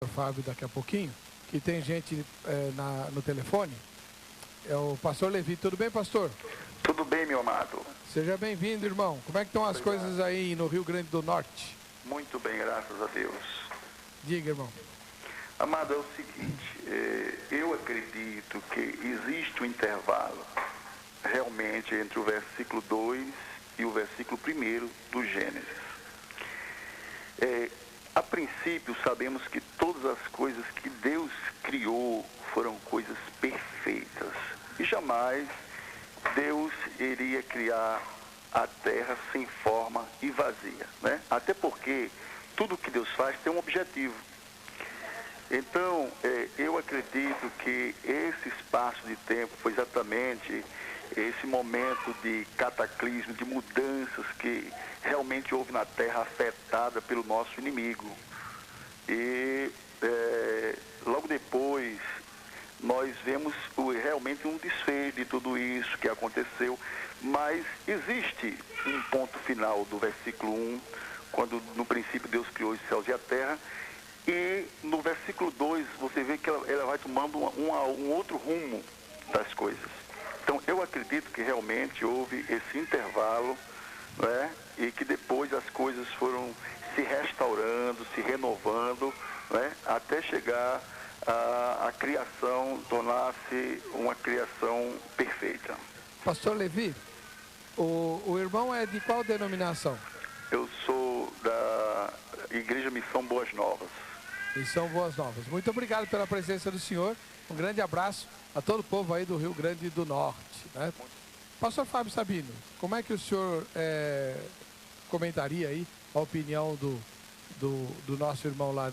Fábio daqui a pouquinho, que tem gente no telefone. É o pastor Levi. Tudo bem, pastor? Tudo bem, meu amado. Seja bem-vindo, irmão. Como é que estão as coisas aí no Rio Grande do Norte? Muito bem, graças a Deus. Diga, irmão. Amado, é o seguinte, eu acredito que existe um intervalo realmente entre o versículo 2 e o versículo 1 do Gênesis. A princípio, sabemos que todas as coisas que Deus criou foram coisas perfeitas. E jamais Deus iria criar a terra sem forma e vazia, né? Até porque tudo que Deus faz tem um objetivo. Então, eu acredito que esse espaço de tempo foi exatamente esse momento de cataclismo, de mudanças que realmente houve na Terra afetada pelo nosso inimigo. E logo depois nós vemos realmente um desfecho de tudo isso que aconteceu, mas existe um ponto final do versículo 1, quando no princípio Deus criou os céus e a terra, e no versículo 2 você vê que ela vai tomando um outro rumo das coisas. Então eu acredito que realmente houve esse intervalo, né, e que depois as coisas foram se restaurando, se renovando, né, até chegar a criação, tornar-se uma criação perfeita. Pastor Levi, o irmão é de qual denominação? Eu sou da Igreja Missão Boas Novas. Missão Boas Novas. Muito obrigado pela presença do senhor. Um grande abraço a todo o povo aí do Rio Grande do Norte, né? Pastor Fábio Sabino, como é que o senhor comentaria aí a opinião do nosso irmão lá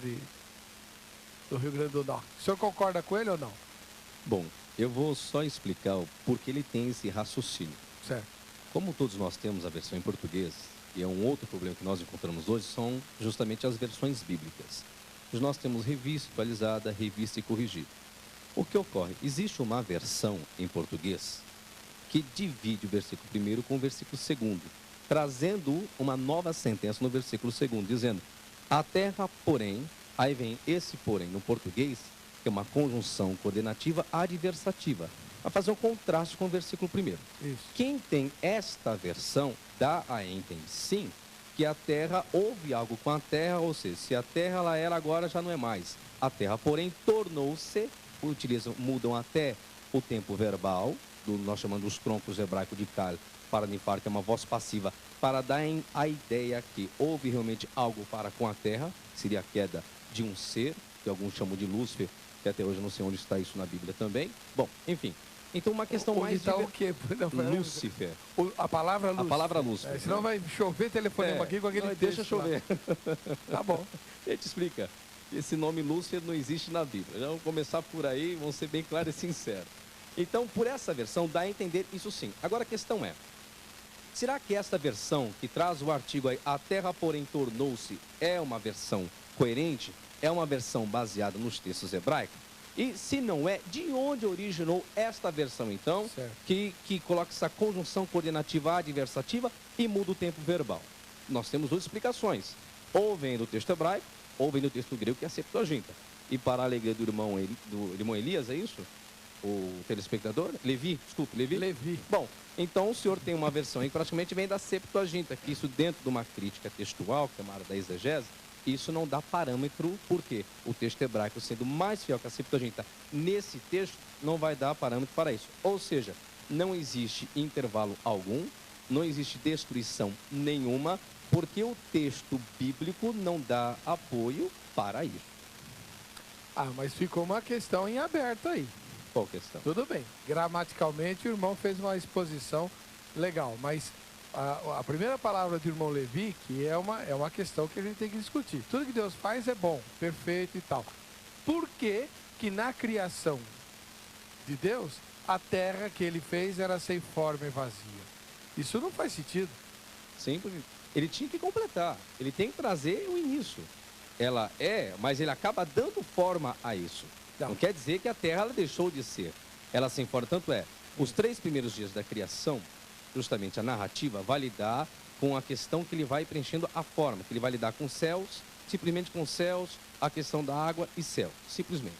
do Rio Grande do Norte? O senhor concorda com ele ou não? Bom, eu vou só explicar o porquê ele tem esse raciocínio. Certo. Como todos nós temos a versão em português, e é um outro problema que nós encontramos hoje, são justamente as versões bíblicas. Nós temos revista atualizada, revista e corrigida. O que ocorre? Existe uma versão em português que divide o versículo 1 com o versículo 2, trazendo uma nova sentença no versículo 2, dizendo: a terra, porém, aí vem esse porém no português, que é uma conjunção coordenativa adversativa, para fazer um contraste com o versículo 1. Isso. Quem tem esta versão dá a entender, sim, que a terra, houve algo com a terra, ou seja, se a terra ela era, agora já não é mais. A terra, porém, tornou-se, mudam até o tempo verbal, nós chamamos os troncos hebraicos de kal, para nifar, que é uma voz passiva, para dar a ideia que houve realmente algo para com a terra, seria a queda de um ser, que alguns chamam de Lúcifer, que até hoje eu não sei onde está isso na Bíblia também. Bom, enfim. Então, uma questão Onde mais... está o quê? Lúcifer. A palavra Lúcifer. A palavra Lúcifer. Senão vai chover telefonema aqui com aquele não, texto. deixa chover. Tá bom. A gente explica. Esse nome Lúcifer não existe na Bíblia. Vamos começar por aí, vamos ser bem claros e sinceros. Então, por essa versão, dá a entender isso sim. Agora a questão é, será que esta versão que traz o artigo aí, a terra porém tornou-se, é uma versão coerente? É uma versão baseada nos textos hebraicos? E se não é, de onde originou esta versão então, que coloca essa conjunção coordenativa adversativa e muda o tempo verbal? Nós temos duas explicações. Ou vem do texto hebraico, ou vem do texto grego, que é a Septuaginta. E para a alegria do irmão Elias, é isso? O telespectador? Levi, desculpe, Levi? Levi. Bom, então o senhor tem uma versão aí que praticamente vem da Septuaginta, que isso dentro de uma crítica textual, que é uma área da exegese, isso não dá parâmetro, porque o texto hebraico, sendo mais fiel que a Septuaginta, nesse texto, não vai dar parâmetro para isso. Ou seja, não existe intervalo algum, não existe destruição nenhuma, porque o texto bíblico não dá apoio para isso. Ah, mas ficou uma questão em aberto aí. Qual questão? Tudo bem. Gramaticalmente, o irmão fez uma exposição legal, mas a primeira palavra do irmão Levi, que é uma questão que a gente tem que discutir. Tudo que Deus faz é bom, perfeito e tal. Por que que na criação de Deus, a terra que ele fez era sem forma e vazia? Isso não faz sentido. Sim, porque ele tinha que completar, ele tem que trazer o início. Ela é, mas ele acaba dando forma a isso. Não quer dizer que a terra ela deixou de ser. Ela sem forma, tanto é, os 3 primeiros dias da criação, justamente a narrativa vai lidar com a questão que ele vai preenchendo a forma, que ele vai lidar com céus, simplesmente com céus, a questão da água e céu, simplesmente.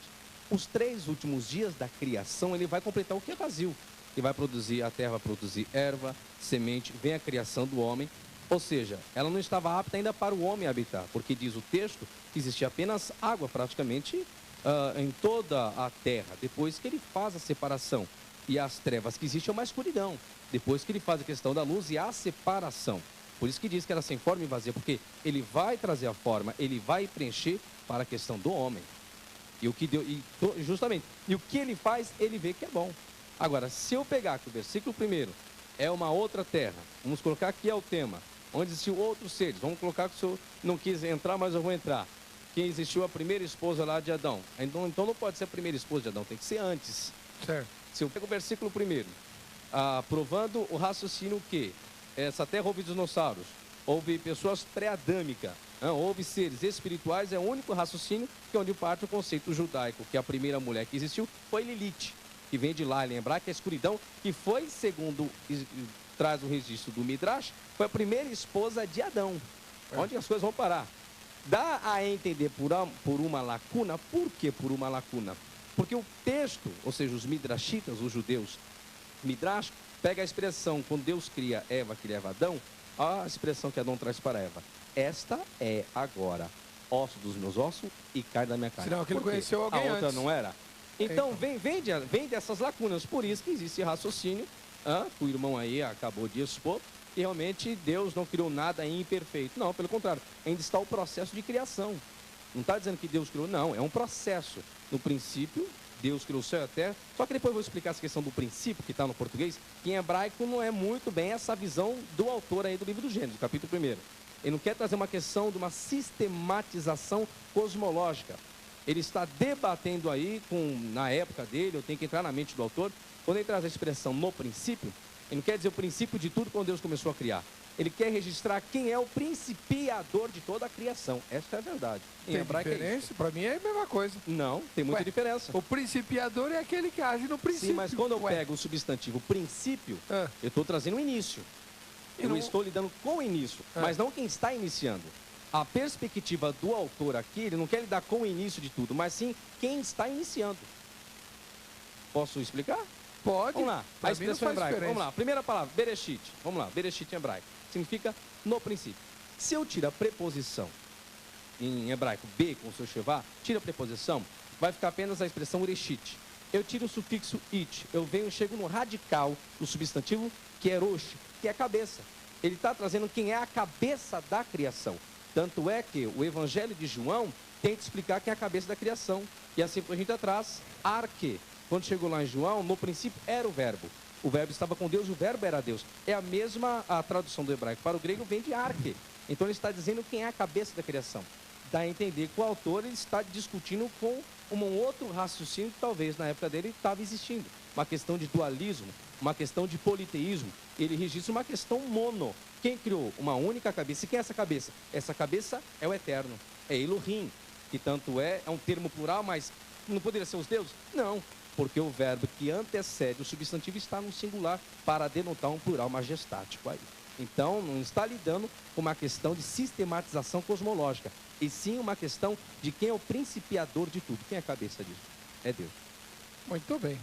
Os 3 últimos dias da criação, ele vai completar o que é vazio. E vai produzir, a terra vai produzir erva, semente, vem a criação do homem. Ou seja, ela não estava apta ainda para o homem habitar, porque diz o texto que existia apenas água praticamente em toda a terra, depois que ele faz a separação. E as trevas que existem é uma escuridão, depois que ele faz a questão da luz e a separação. Por isso que diz que era sem forma e vazia, porque ele vai trazer a forma, ele vai preencher para a questão do homem. E o que deu, justamente, e o que ele faz, ele vê que é bom. Agora, se eu pegar que o versículo 1 é uma outra terra, vamos colocar que é o tema, onde existiu outros seres, vamos colocar que o senhor não quis entrar, mas eu vou entrar. Que existiu a primeira esposa lá de Adão. Então não pode ser a primeira esposa de Adão, tem que ser antes. Certo. Se eu pego o versículo 1, provando o raciocínio que essa terra houve dinossauros, houve pessoas pré-adâmicas, houve seres espirituais, é o único raciocínio que é onde parte o conceito judaico, que a primeira mulher que existiu foi Lilith, que vem de lá, lembrar que a escuridão, que foi, segundo traz o registro do Midrash, foi a primeira esposa de Adão. Onde as coisas vão parar? Dá a entender por uma lacuna. Por que por uma lacuna? Porque o texto, ou seja, os midrashitas, os judeus, Midrash, pega a expressão, quando Deus cria Eva, que leva Adão, a expressão que Adão traz para Eva. Esta é agora osso dos meus ossos e carne da minha carne. Senão que ele conheceu alguém a outra antes. não era? Então, vem dessas lacunas. Por isso que existe raciocínio, que o irmão aí acabou de expor, que realmente Deus não criou nada imperfeito. Não, pelo contrário, ainda está o processo de criação. Não está dizendo que Deus criou, não, é um processo. No princípio, Deus criou o céu e a terra. Só que depois eu vou explicar essa questão do princípio, que está no português, que em hebraico não é muito bem essa visão do autor aí do livro do Gênesis, capítulo 1. Ele não quer trazer uma questão de uma sistematização cosmológica. Ele está debatendo aí, na época dele, eu tenho que entrar na mente do autor, quando ele traz a expressão no princípio, ele não quer dizer o princípio de tudo quando Deus começou a criar. Ele quer registrar quem é o principiador de toda a criação. Essa é a verdade. Em Tem hebraico diferença? Para mim é a mesma coisa. Não, tem muita Ué, diferença. O principiador é aquele que age no princípio. Sim, mas quando eu pego o substantivo princípio, Ah. eu estou trazendo o início. Eu não- estou lidando com o início, Ah. mas não quem está iniciando. A perspectiva do autor aqui, ele não quer lidar com o início de tudo, mas sim quem está iniciando. Posso explicar? Pode. Vamos lá, Pra a mim não expressão faz hebraica. diferença. Vamos lá, primeira palavra, Bereshit. Vamos lá, Bereshit em hebraico. Significa no princípio. Se eu tiro a preposição em hebraico, be com o seu shevá, tira a preposição, vai ficar apenas a expressão Ureshit. Eu tiro o sufixo it, chego no radical do substantivo, que é rosh, que é cabeça. Ele está trazendo quem é a cabeça da criação. Tanto é que o Evangelho de João tenta explicar quem é a cabeça da criação. E assim a gente traz arque. Quando chegou lá em João, no princípio era o verbo. O verbo estava com Deus e o verbo era Deus. É a mesma a tradução do hebraico para o grego, vem de arque. Então ele está dizendo quem é a cabeça da criação. Dá a entender que o autor ele está discutindo com um outro raciocínio que talvez na época dele estava existindo. Uma questão de dualismo, uma questão de politeísmo. Ele registra uma questão mono. Quem criou uma única cabeça? E quem é essa cabeça? Essa cabeça é o Eterno, é Elohim, que tanto é um termo plural, mas não poderia ser os deuses? Não, porque o verbo que antecede o substantivo está no singular para denotar um plural majestático aí. Então, não está lidando com uma questão de sistematização cosmológica, e sim uma questão de quem é o principiador de tudo. Quem é a cabeça disso? É Deus. Muito bem.